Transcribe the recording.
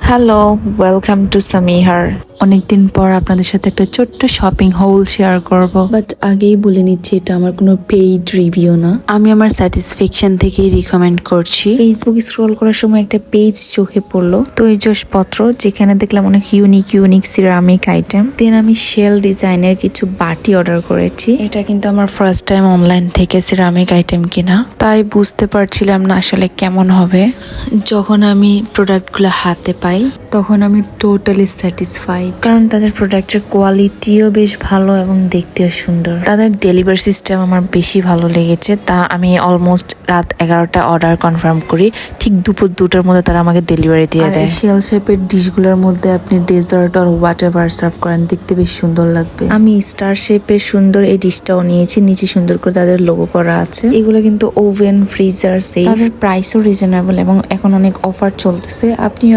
Hello, welcome to সামিহার। অনেকদিন পর আপনাদের সাথে একটা ছোট্ট শপিং হল শেয়ার করব, বাট আগেই বলে নিচ্ছি এটা আমার কোনো পেইড রিভিউ না। আমি আমার স্যাটিসফ্যাকশন থেকেই রিকমেন্ড করছি। ফেসবুক স্ক্রল করার সময় একটা পেজ চোখে পড়লো, তৈজসপত্র, যেখানে দেখলাম অনেক ইউনিক সিরামিক আইটেম। দেন আমি শেল ডিজাইনের কিছু বাটি অর্ডার করেছি। এটা কিন্তু আমার ফার্স্ট টাইম অনলাইন থেকে সিরামিক আইটেম কিনা, তাই বুঝতে পারছিলাম না আসলে কেমন হবে। যখন আমি প্রোডাক্টগুলো হাতে পাই তখন আমি টোটালি স্যাটিসফাইড, কারণ তাদের প্রোডাক্টের কোয়ালিটিও বেশ ভালো এবং দেখতেও সুন্দর। তাদের ডেলিভারি সিস্টেম আমার বেশি ভালো লেগেছে। তা আমি অলমোস্ট রাত 11টা অর্ডার কনফার্ম করি, ঠিক দুপুর 2টার মধ্যে তারা আমাকে ডেলিভারি দিয়ে দেয়। শেল শেপের ডিশগুলোর মধ্যে আপনি ডেজার্ট আর হোয়াট এভার সার্ভ করেন, দেখতে বেশ সুন্দর লাগবে। আমি স্টার শেপের সুন্দর এই ডিশটাও নিয়েছি, নিচে সুন্দর করে তাদের লোগো করা আছে। এগুলো কিন্তু ওভেন ফ্রিজার সেফ, তাদের প্রাইসও রিজনেবল এবং এখন অনেক অফার চলতেছে। আপনিও